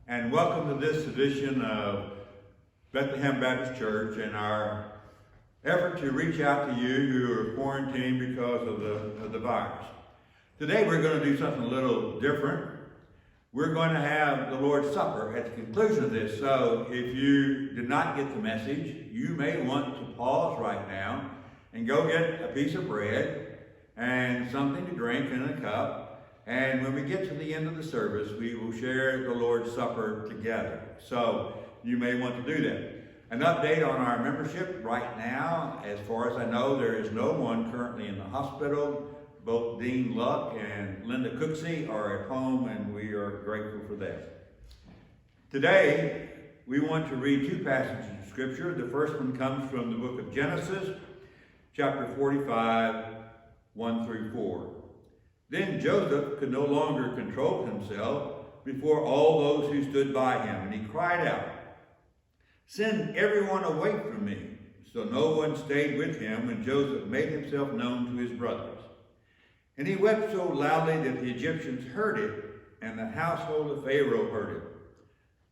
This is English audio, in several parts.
and welcome to this edition of Bethlehem Baptist Church and our effort to reach out to you who are quarantined because of the virus. Today we're going to do something a little different. We're going to have the Lord's Supper at the conclusion of this. So if you did not get the message, you may want to pause right now and go get a piece of bread and something to drink in a cup. And when we get to the end of the service, we will share the Lord's Supper together. So you may want to do that. An update on our membership right now, as far as I know, there is no one currently in the hospital. Both Dean Luck and Linda Cooksey are at home, and we are grateful for that. Today, we want to read two passages of Scripture. The first one comes from the book of Genesis, chapter 45, 1 through 4. Then Joseph could no longer control himself before all those who stood by him, and he cried out, "Send everyone away from me." So no one stayed with him when Joseph made himself known to his brothers. And he wept so loudly that the Egyptians heard it, and the household of Pharaoh heard it.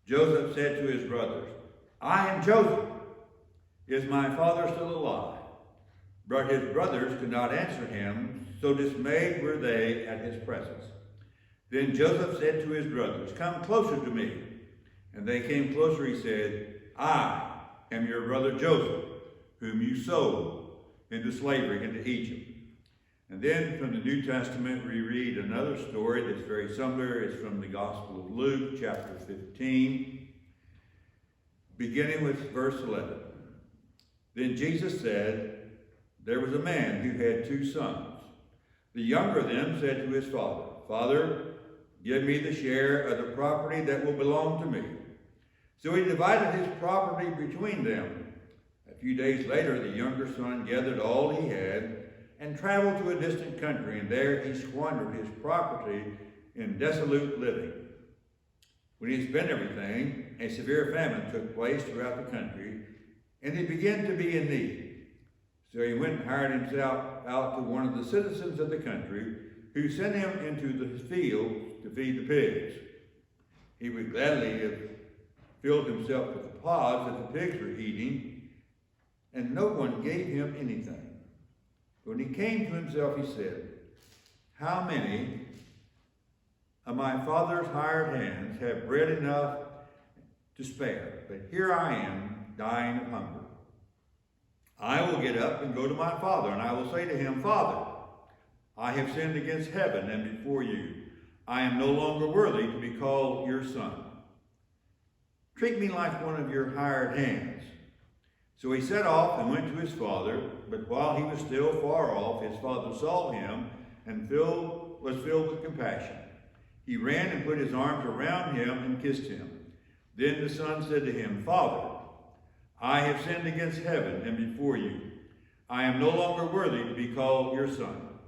Joseph said to his brothers, "I am Joseph. Is my father still alive?" But his brothers could not answer him, so dismayed were they at his presence. Then Joseph said to his brothers, "Come closer to me." And they came closer. He said, "I am your brother Joseph, whom you sold into slavery into Egypt." And then from the New Testament, we read another story that's very similar. It's from the Gospel of Luke, chapter 15, beginning with verse 11. Then Jesus said, "There was a man who had 2 sons. The younger of them said to his father, 'Father, give me the share of the property that will belong to me.' So he divided his property between them. A few days later, the younger son gathered all he had and traveled to a distant country, and there he squandered his property in dissolute living. When he had spent everything, a severe famine took place throughout the country, and he began to be in need. So he went and hired himself out to one of the citizens of the country, who sent him into the field to feed the pigs. He would gladly have filled himself with the pods that the pigs were eating, and no one gave him anything. When he came to himself, he said, 'How many of my father's hired hands have bread enough to spare, but here I am dying of hunger. I will get up and go to my father, and I will say to him, Father, I have sinned against heaven and before you. I am no longer worthy to be called your son. Treat me like one of your hired hands.' So he set off and went to his father, but while he was still far off, his father saw him and was filled with compassion. He ran and put his arms around him and kissed him. Then the son said to him, 'Father, I have sinned against heaven and before you. I am no longer worthy to be called your son.'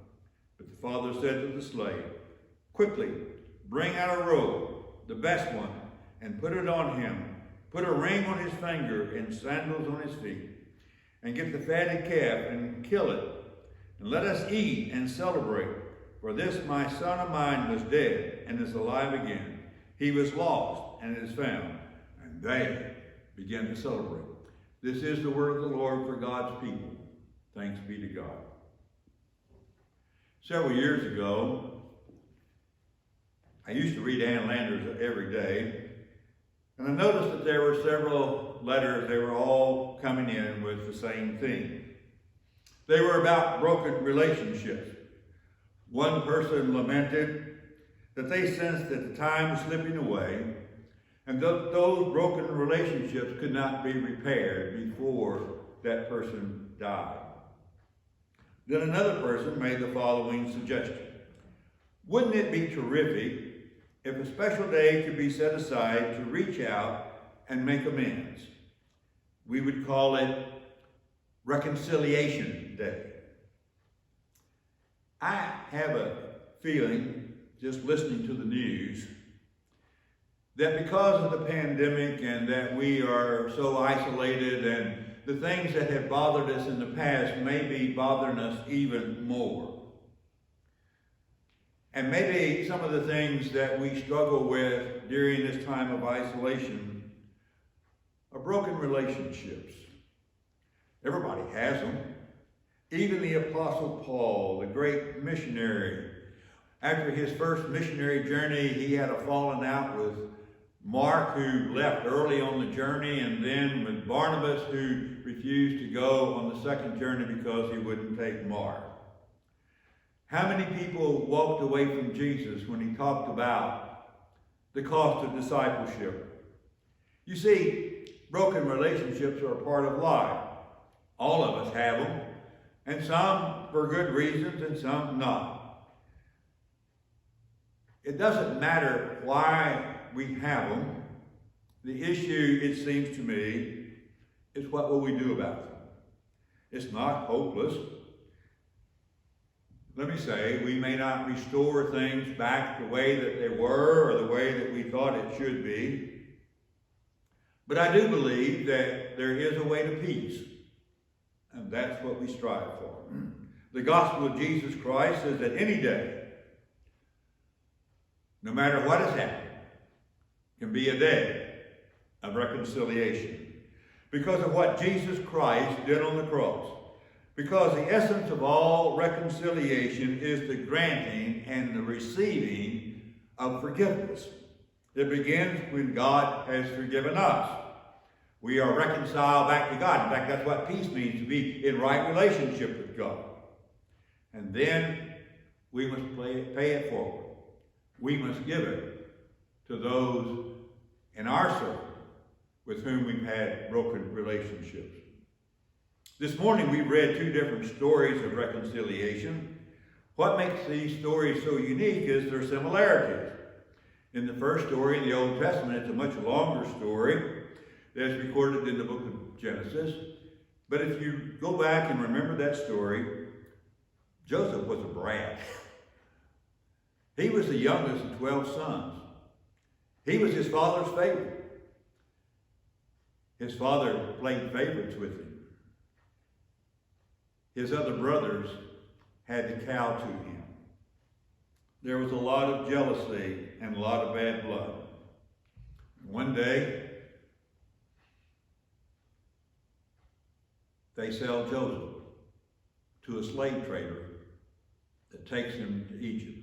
But the father said to the slave, 'Quickly, bring out a robe, the best one, and put it on him. Put a ring on his finger and sandals on his feet. And get the fatted calf and kill it. And let us eat and celebrate. For this my son of mine was dead and is alive again. He was lost and is found.' And they began to celebrate." This is the word of the Lord for God's people. Thanks be to God. Several years ago, I used to read Ann Landers every day, and I noticed that there were several letters. They were all coming in with the same theme. They were about broken relationships. One person lamented that they sensed that the time was slipping away, and those broken relationships could not be repaired before that person died. Then another person made the following suggestion. Wouldn't it be terrific if a special day could be set aside to reach out and make amends? We would call it Reconciliation Day. I have a feeling, just listening to the news, that because of the pandemic and that we are so isolated, and the things that have bothered us in the past may be bothering us even more. And maybe some of the things that we struggle with during this time of isolation are broken relationships. Everybody has them. Even the Apostle Paul, the great missionary, after his first missionary journey, he had a falling out with Mark, who left early on the journey, and then with Barnabas, who refused to go on the second journey because he wouldn't take Mark. How many people walked away from Jesus when he talked about the cost of discipleship? You see, broken relationships are a part of life. All of us have them, and some for good reasons and some not. It doesn't matter why we have them. The issue, it seems to me, is what will we do about them? It's not hopeless. Let me say, we may not restore things back the way that they were or the way that we thought it should be. But I do believe that there is a way to peace. And that's what we strive for. The gospel of Jesus Christ says that any day, no matter what has happened, can be a day of reconciliation. Because of what Jesus Christ did on the cross. Because the essence of all reconciliation is the granting and the receiving of forgiveness. It begins when God has forgiven us. We are reconciled back to God. In fact, that's what peace means, to be in right relationship with God. And then we must pay it forward. We must give it to those in our circle with whom we've had broken relationships. This morning we read two different stories of reconciliation. What makes these stories so unique is their similarities. In the first story in the Old Testament, it's a much longer story that's recorded in the book of Genesis. But if you go back and remember that story, Joseph was a brat. He was the youngest of 12 sons. He was his father's favorite. His father played favorites with him. His other brothers had to cow to him. There was a lot of jealousy and a lot of bad blood. One day, they sell Joseph to a slave trader that takes him to Egypt.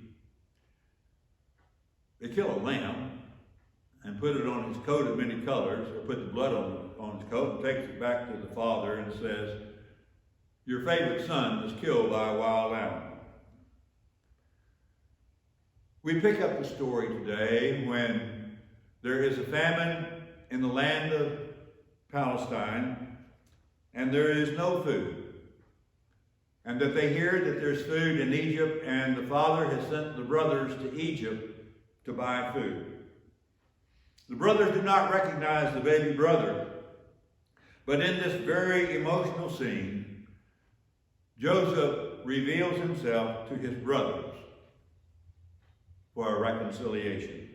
They kill a lamb and put it on his coat of many colors, or put the blood on his coat and takes it back to the father and says, "Your favorite son was killed by a wild animal." We pick up the story today when there is a famine in the land of Palestine and there is no food. And that they hear that there's food in Egypt, and the father has sent the brothers to Egypt to buy food. The brothers do not recognize the baby brother. But in this very emotional scene, Joseph reveals himself to his brothers for a reconciliation.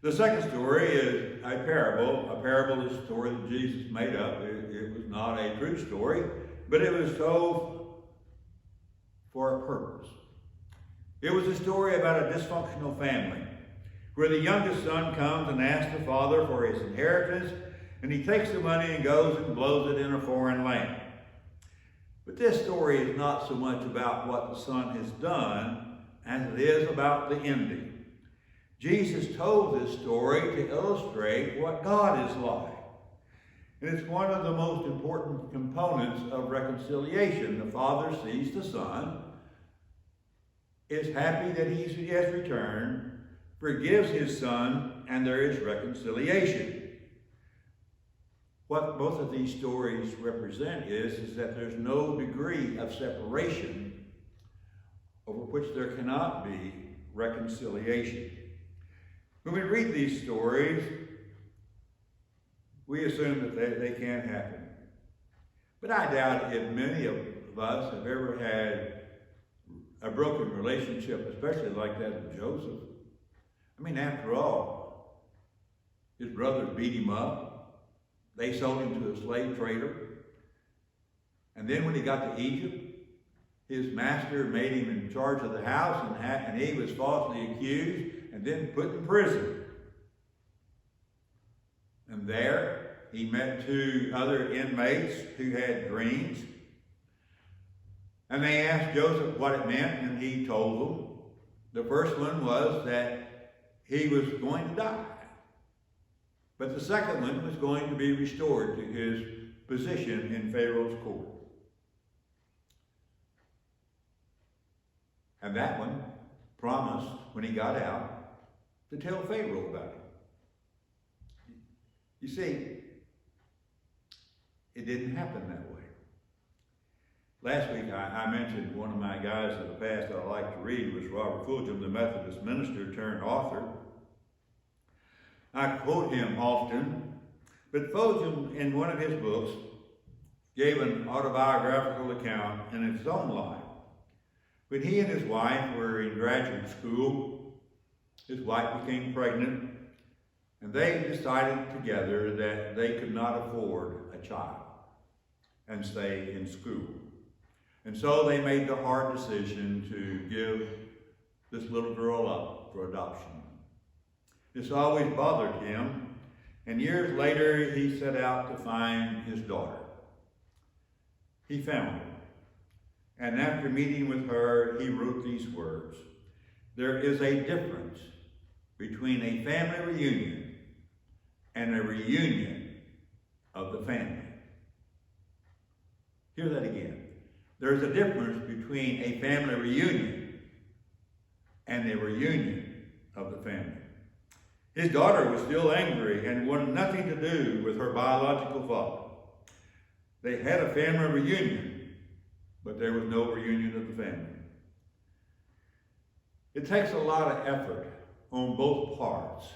The second story is a parable. A parable is a story that Jesus made up. It was not a true story, but it was told for a purpose. It was a story about a dysfunctional family where the youngest son comes and asks the father for his inheritance, and he takes the money and goes and blows it in a foreign land. But this story is not so much about what the son has done as it is about the ending. Jesus told this story to illustrate what God is like. And it's one of the most important components of reconciliation. The father sees the son, is happy that he has returned, forgives his son, and there is reconciliation. What both of these stories represent is that there's no degree of separation over which there cannot be reconciliation. When we read these stories, we assume that they can happen. But I doubt if many of us have ever had a broken relationship, especially like that of Joseph. I mean, after all, his brothers beat him up. They sold him to a slave trader. And then when he got to Egypt, his master made him in charge of the house, and he was falsely accused and then put in prison. And there he met two other inmates who had dreams. And they asked Joseph what it meant, and he told them. The first one was that he was going to die. But the second one was going to be restored to his position in Pharaoh's court. And that one promised, when he got out, to tell Pharaoh about it. You see, it didn't happen that way. Last week I mentioned one of my guys of the past that I like to read was Robert Fulghum, the Methodist minister turned author. I quote him often, but Fulghum, in one of his books, gave an autobiographical account in his own life. When he and his wife were in graduate school, his wife became pregnant, and they decided together that they could not afford a child and stay in school. And so they made the hard decision to give this little girl up for adoption. This always bothered him, and years later he set out to find his daughter. He found her, and after meeting with her, he wrote these words: "There is a difference between a family reunion and a reunion of the family." Hear that again. There's a difference between a family reunion and a reunion of the family. His daughter was still angry and wanted nothing to do with her biological father. They had a family reunion, but there was no reunion of the family. It takes a lot of effort on both parts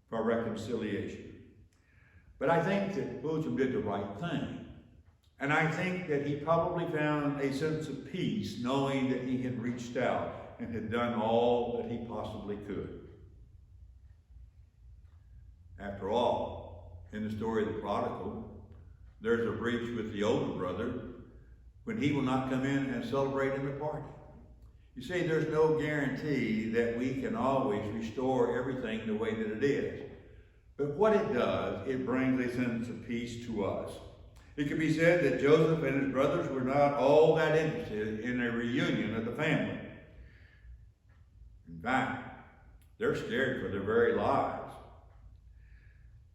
for reconciliation. But I think that Fulghum did the right thing. And I think that he probably found a sense of peace knowing that he had reached out and had done all that he possibly could. After all, in the story of the prodigal, there's a breach with the older brother when he will not come in and celebrate in the party. You see, there's no guarantee that we can always restore everything the way that it is. But what it does, it brings a sense of peace to us. It could be said that Joseph and his brothers were not all that interested in a reunion of the family. In fact, they're scared for their very lives.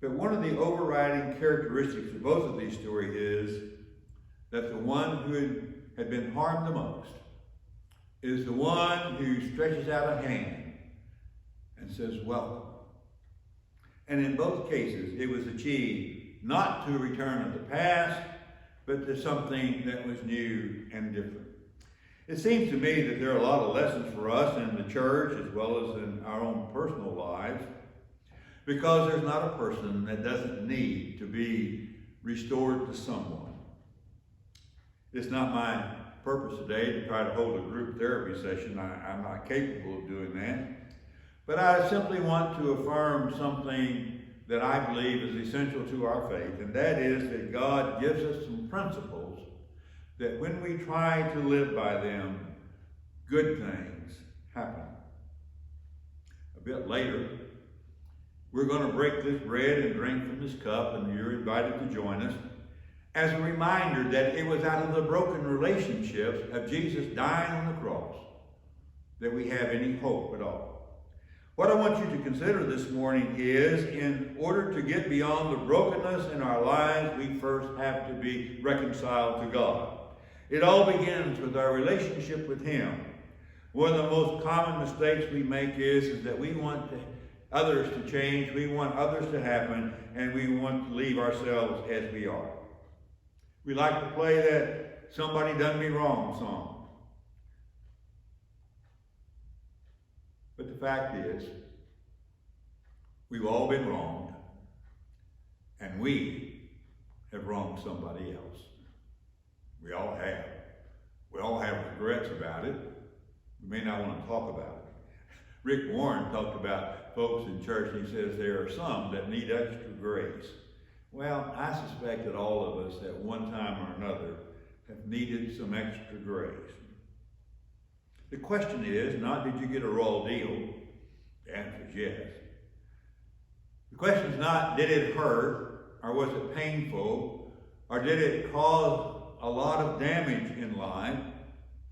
But one of the overriding characteristics of both of these stories is that the one who had been harmed the most is the one who stretches out a hand and says, "Welcome." And in both cases, it was achieved not to a return of the past, but to something that was new and different. It seems to me that there are a lot of lessons for us in the church as well as in our own personal lives, because there's not a person that doesn't need to be restored to someone. It's not my purpose today to try to hold a group therapy session. I'm not capable of doing that. But I simply want to affirm something that I believe is essential to our faith, and that is that God gives us some principles that when we try to live by them, good things happen. A bit later, we're going to break this bread and drink from this cup, and you're invited to join us, as a reminder that it was out of the broken relationships of Jesus dying on the cross that we have any hope at all. What I want you to consider this morning is, in order to get beyond the brokenness in our lives, we first have to be reconciled to God. It all begins with our relationship with Him. One of the most common mistakes we make is that we want others to change, we want others to happen, and we want to leave ourselves as we are. We like to play that "somebody done me wrong" song. But the fact is, we've all been wronged, and we have wronged somebody else. We all have. We all have regrets about it. We may not want to talk about it. Rick Warren talked about folks in church, and he says there are some that need extra grace. Well, I suspect that all of us at one time or another have needed some extra grace. The question is not, did you get a raw deal? The answer is yes. The question is not, did it hurt, or was it painful, or did it cause a lot of damage in life?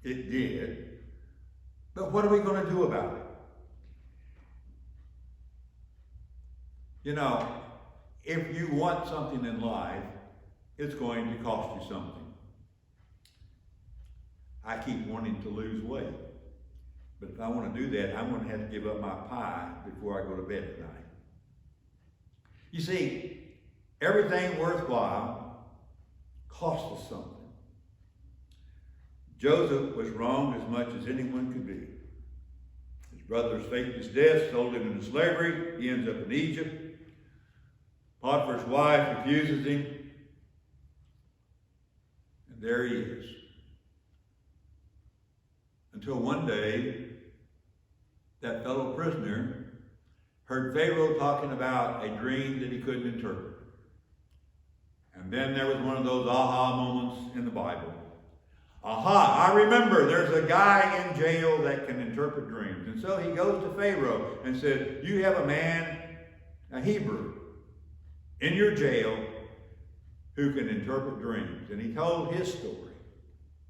It did. But what are we going to do about it? You know, if you want something in life, it's going to cost you something. I keep wanting to lose weight. But if I want to do that, I'm going to have to give up my pie before I go to bed at night. You see, everything worthwhile costs us something. Joseph was wronged as much as anyone could be. His brothers faked his death, sold him into slavery. He ends up in Egypt. Potiphar's wife refuses him. And there he is. Until one day, that fellow prisoner heard Pharaoh talking about a dream that he couldn't interpret. And then there was one of those aha moments in the Bible. Aha, I remember there's a guy in jail that can interpret dreams. And so he goes to Pharaoh and said, you have a man, a Hebrew, in your jail who can interpret dreams. And he told his story.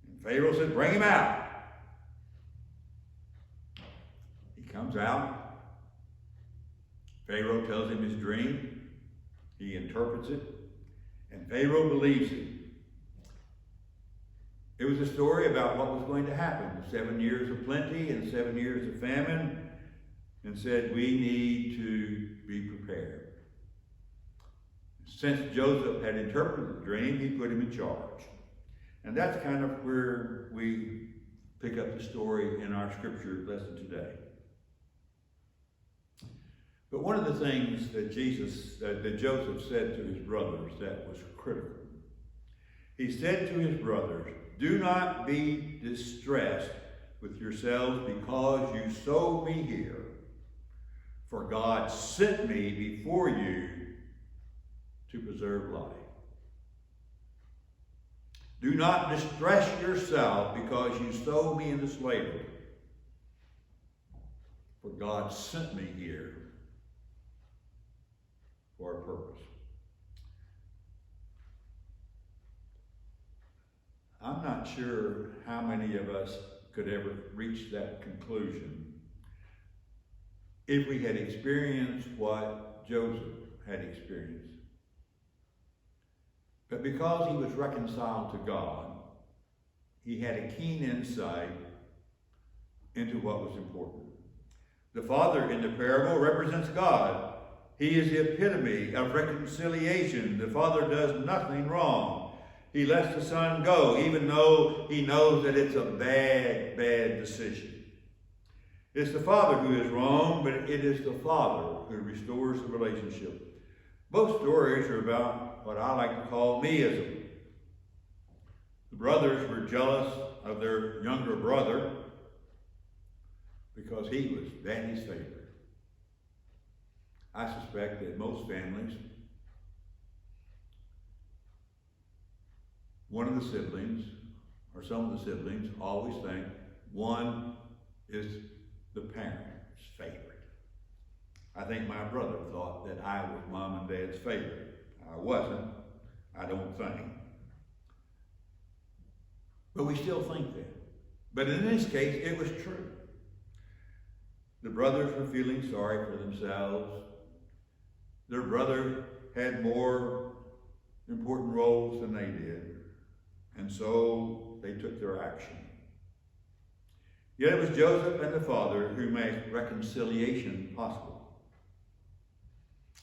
And Pharaoh said, bring him out. He comes out. Pharaoh tells him his dream. He interprets it. And Pharaoh believes it. It was a story about what was going to happen. 7 years of plenty and 7 years of famine. And said, we need to be prepared. Since Joseph had interpreted the dream, he put him in charge. And that's kind of where we pick up the story in our scripture lesson today. But one of the things that Joseph said to his brothers that was critical. He said to his brothers, do not be distressed with yourselves because you sold me here, for God sent me before you to preserve life. Do not distress yourself because you sold me into slavery, for God sent me here for a purpose. I'm not sure how many of us could ever reach that conclusion if we had experienced what Joseph had experienced. But because he was reconciled to God, he had a keen insight into what was important. The father in the parable represents God. He is the epitome of reconciliation. The father does nothing wrong. He lets the son go, even though he knows that it's a bad, bad decision. It's the father who is wrong, but it is the father who restores the relationship. Both stories are about what I like to call meism. The brothers were jealous of their younger brother because he was daddy's favorite. I suspect that most families, one of the siblings, or some of the siblings, always think one is the parent's favorite. I think my brother thought that I was mom and dad's favorite. I wasn't, I don't think. But we still think that. But in this case, it was true. The brothers were feeling sorry for themselves. Their brother had more important roles than they did. And so they took their action. Yet it was Joseph and the father who made reconciliation possible.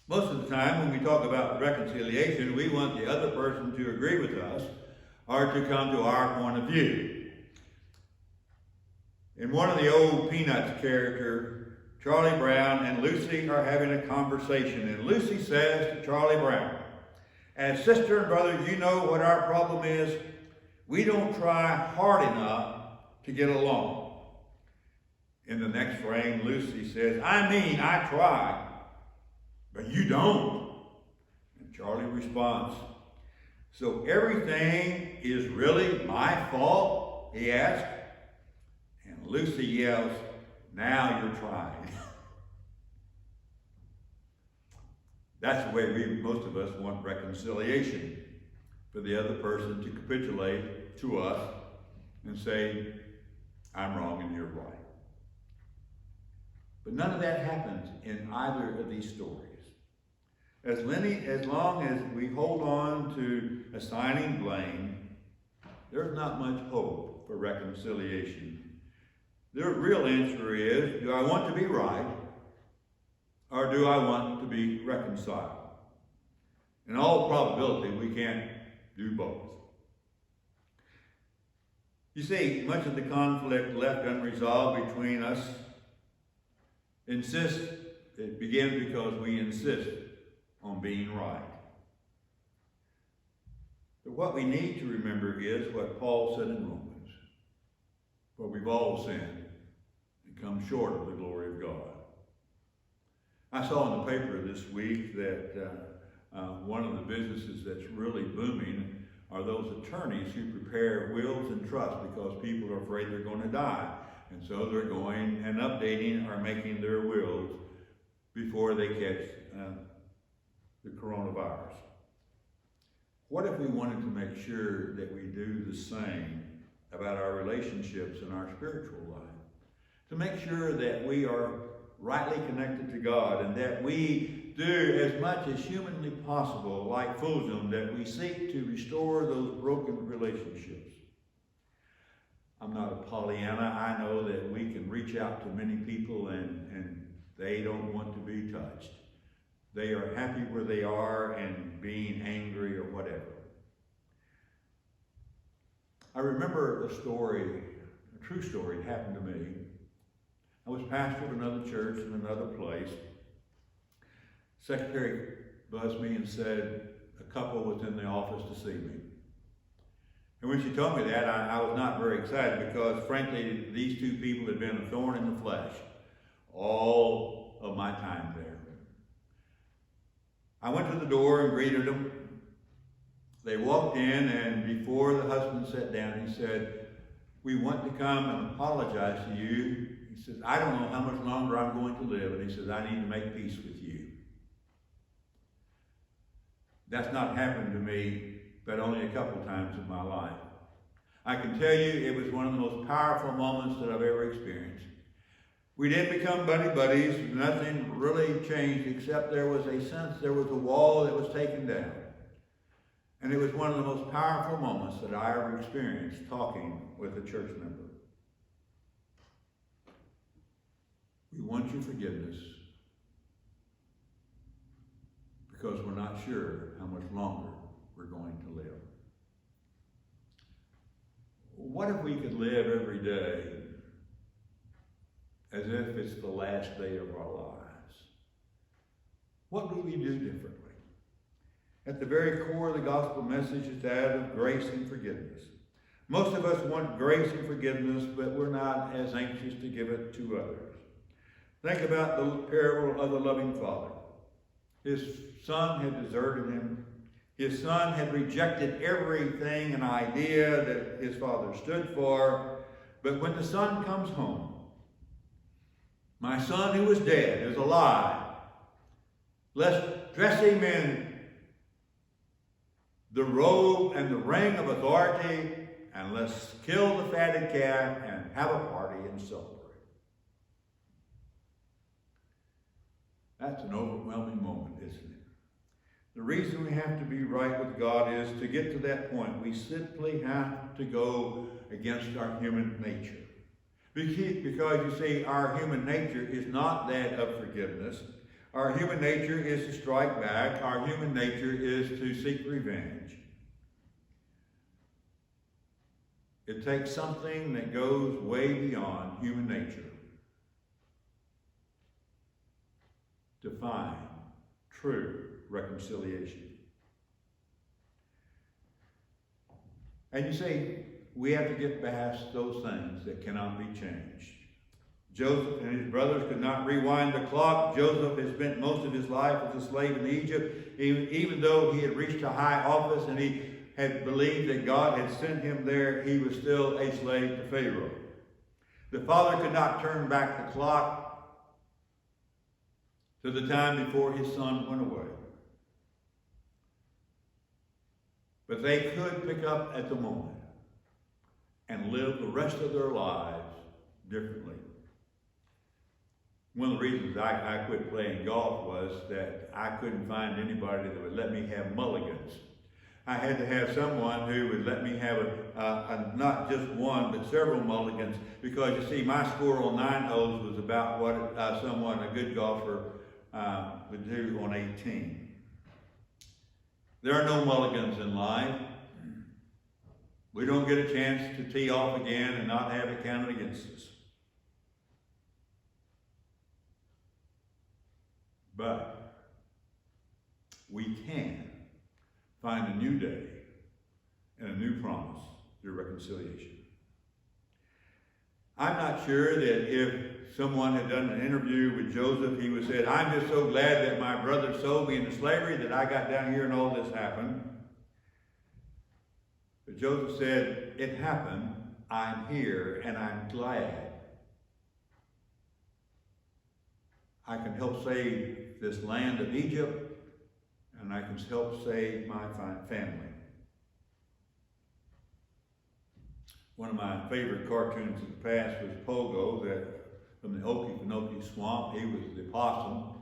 Most of the time when we talk about reconciliation, we want the other person to agree with us or to come to our point of view. In one of the old Peanuts characters, Charlie Brown and Lucy are having a conversation, and Lucy says to Charlie Brown, as sister and brother, you know what our problem is? We don't try hard enough to get along. In the next frame, Lucy says, I try, but you don't. And Charlie responds, so everything is really my fault? He asks. And Lucy yells, now you're trying. That's the way most of us want reconciliation, for the other person to capitulate to us and say, I'm wrong and you're right. But none of that happens in either of these stories. As long as we hold on to assigning blame, there's not much hope for reconciliation. The real answer is, do I want to be right, or do I want to be reconciled? In all probability, we can't do both. You see, much of the conflict left unresolved between us it begins because we insist on being right. But what we need to remember is what Paul said in Romans, for we've all sinned and come short of the glory of God. I saw in the paper this week that one of the businesses that's really booming are those attorneys who prepare wills and trusts because people are afraid they're going to die. And so they're going and updating or making their wills before they catch the coronavirus. What if we wanted to make sure that we do the same about our relationships and our spiritual life? To make sure that we are rightly connected to God and that we do as much as humanly possible, like Fulham, that we seek to restore those broken relationships. I'm not a Pollyanna. I know that we can reach out to many people and they don't want to be touched. They are happy where they are and being angry or whatever. I remember a true story, it happened to me. I was pastor of another church in another place. Secretary buzzed me and said a couple was in the office to see me. And when she told me that, I was not very excited because, frankly, these two people had been a thorn in the flesh all of my time there. I went to the door and greeted them. They walked in, and before the husband sat down, he said, "We want to come and apologize to you." He says, "I don't know how much longer I'm going to live." And he says, "I need to make peace with you." That's not happened to me but only a couple times in my life. I can tell you it was one of the most powerful moments that I've ever experienced. We didn't become buddies. Nothing really changed except there was a wall that was taken down. And it was one of the most powerful moments that I ever experienced talking with a church member. We want your forgiveness because we're not sure how much longer we're going to live. What if we could live every day as if it's the last day of our lives? What would we do differently? At the very core of the gospel message is that of grace and forgiveness. Most of us want grace and forgiveness, but we're not as anxious to give it to others. Think about the parable of the loving father. His son had deserted him. His son had rejected everything, an idea that his father stood for. But when the son comes home, my son who was dead is alive. Let's dress him in the robe and the ring of authority, and let's kill the fatted calf and have a party and celebrate. That's an overwhelming moment, isn't it? The reason we have to be right with God is to get to that point. We simply have to go against our human nature. Because you see, our human nature is not that of forgiveness. Our human nature is to strike back. Our human nature is to seek revenge. It takes something that goes way beyond human nature to find true reconciliation. And you see, we have to get past those things that cannot be changed. Joseph and his brothers could not rewind the clock. Joseph had spent most of his life as a slave in Egypt. Even though he had reached a high office and he had believed that God had sent him there, he was still a slave to Pharaoh. The father could not turn back the clock to the time before his son went away. but they could pick up at the moment and live the rest of their lives differently. One of the reasons I quit playing golf was that I couldn't find anybody that would let me have mulligans. I had to have someone who would let me have not just one, but several mulligans, because you see, my score on 9 holes was about what a good golfer would do on 18. There are no mulligans in life. We don't get a chance to tee off again and not have it counted against us. But we can find a new day and a new promise through reconciliation. I'm not sure that if someone had done an interview with Joseph, he would have said, I'm just so glad that my brother sold me into slavery, that I got down here and all this happened. But Joseph said, it happened, I'm here, and I'm glad I can help save this land of Egypt, and I can help save my family. One of my favorite cartoons of the past was Pogo, that from the Okefenokee Swamp. He was the possum,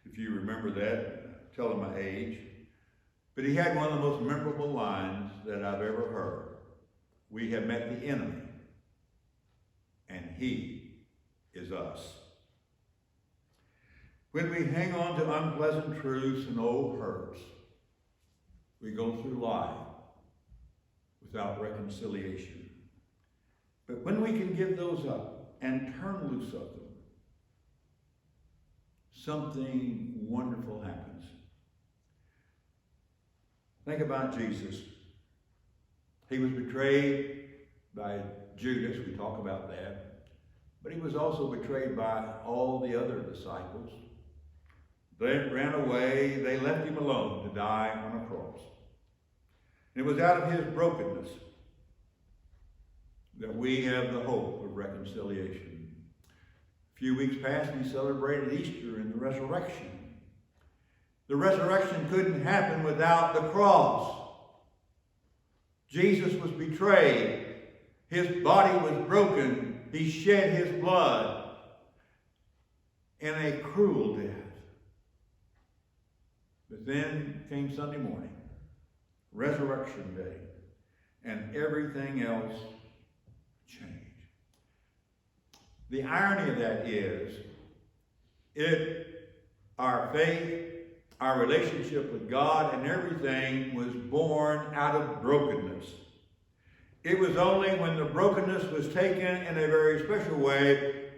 if you remember that, telling my age. But he had one of the most memorable lines that I've ever heard. We have met the enemy, and he is us. When we hang on to unpleasant truths and old hurts, we go through life without reconciliation. But when we can give those up and turn loose of them, something wonderful happens. Think about Jesus. He was betrayed by Judas, we talk about that, but he was also betrayed by all the other disciples. They ran away, they left him alone to die on a cross. And it was out of his brokenness that we have the hope of reconciliation. A few weeks past, we celebrated Easter and the resurrection. The resurrection couldn't happen without the cross. Jesus was betrayed. His body was broken. He shed his blood in a cruel death. But then came Sunday morning, Resurrection Day, and everything else changed. The irony of that is, our faith, our relationship with God and everything was born out of brokenness. It was only when the brokenness was taken in a very special way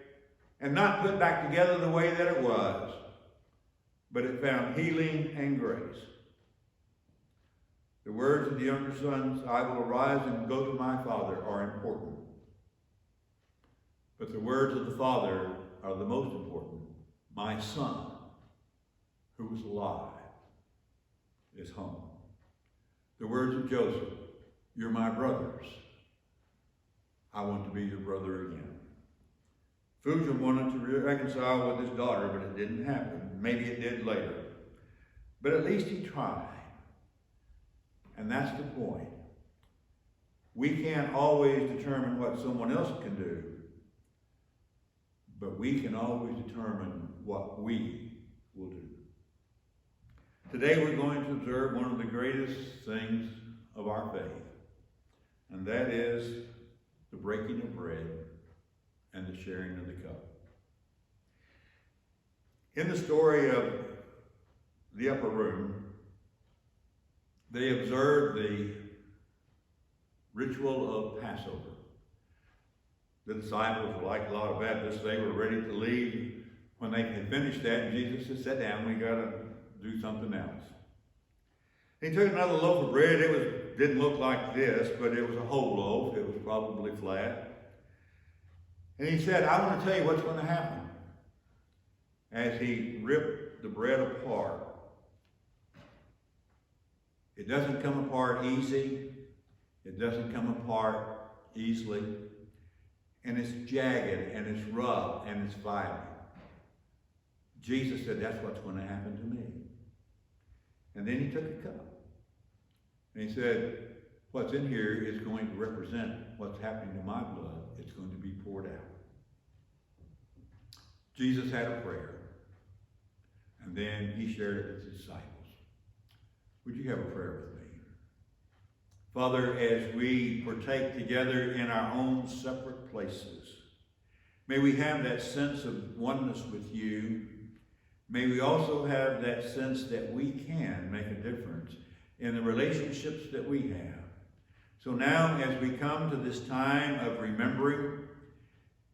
and not put back together the way that it was, but it found healing and grace. The words of the younger sons, I will arise and go to my Father, are important. But the words of the Father are the most important. My Son, who is alive, is home. The words of Joseph, you're my brothers. I want to be your brother again. Phujem wanted to reconcile with his daughter, but it didn't happen. Maybe it did later. But at least he tried. And that's the point. We can't always determine what someone else can do, but we can always determine what we will do. Today we're going to observe one of the greatest things of our faith, and that is the breaking of bread and the sharing of the cup. In the story of the upper room, they observed the ritual of Passover. The disciples were like a lot of Baptists. They were ready to leave when they had finished that, and Jesus said, sit down, we got to do something else. He took another loaf of bread. It didn't look like this, but it was a whole loaf. It was probably flat. And he said, I want to tell you what's going to happen. As he ripped the bread apart, it doesn't come apart easy. It doesn't come apart easily. And it's jagged, and it's rough, and it's vibrant. Jesus said, that's what's going to happen to me. And then he took a cup. And he said, what's in here is going to represent what's happening to my blood. It's going to be poured out. Jesus had a prayer, and then he shared it with his disciples. Would you have a prayer with me? Father, as we partake together in our own separate places, may we have that sense of oneness with you. May we also have that sense that we can make a difference in the relationships that we have. So now, as we come to this time of remembering,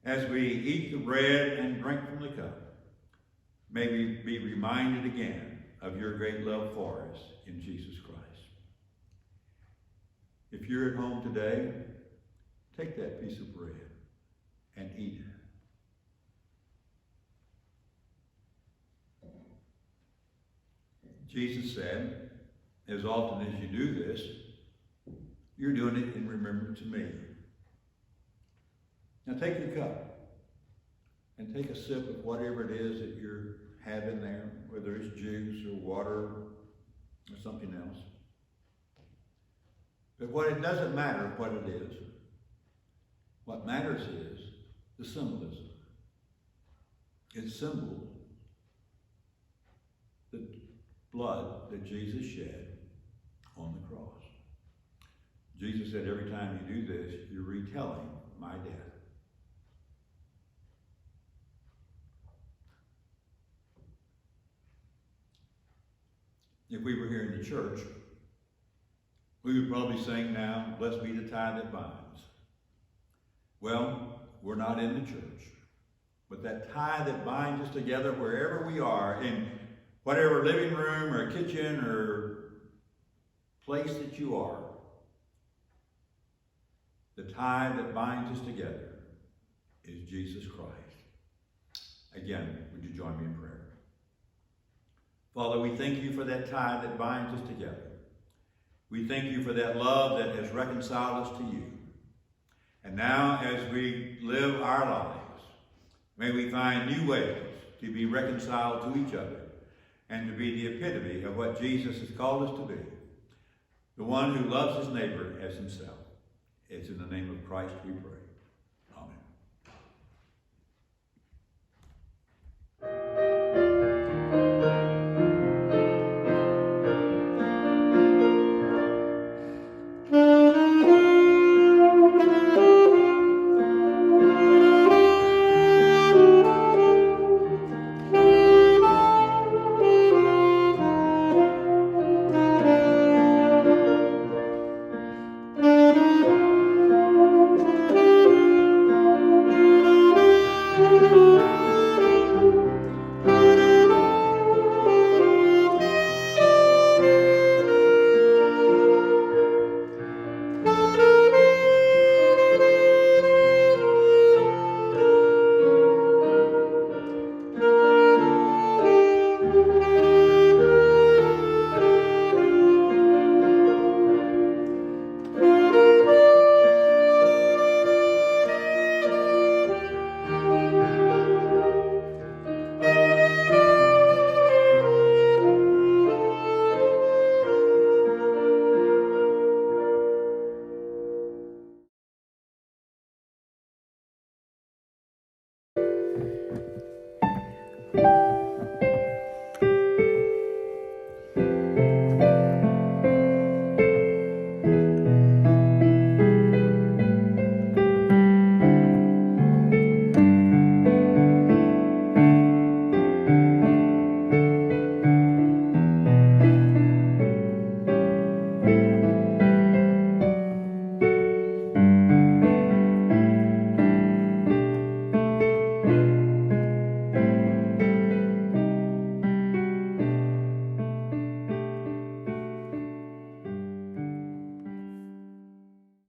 as we eat the bread and drink from the cup, may we be reminded again of your great love for us in Jesus Christ. If you're at home today, take that piece of bread and eat it. Jesus said, as often as you do this, you're doing it in remembrance of me. Now take your cup and take a sip of whatever it is that you're having there, whether it's juice or water or something else. But it doesn't matter what it is. What matters is the symbolism. It symbolizes the blood that Jesus shed on the cross. Jesus said, every time you do this, you're retelling my death. If we were here in the church, we would probably sing now, blessed be the tie that binds. Well, we're not in the church, but that tie that binds us together wherever we are, in whatever living room or kitchen or place that you are, the tie that binds us together is Jesus Christ. Again, would you join me in prayer? Father, we thank you for that tie that binds us together. We thank you for that love that has reconciled us to you. And now, as we live our lives, may we find new ways to be reconciled to each other and to be the epitome of what Jesus has called us to be, the one who loves his neighbor as himself. It's in the name of Christ we pray.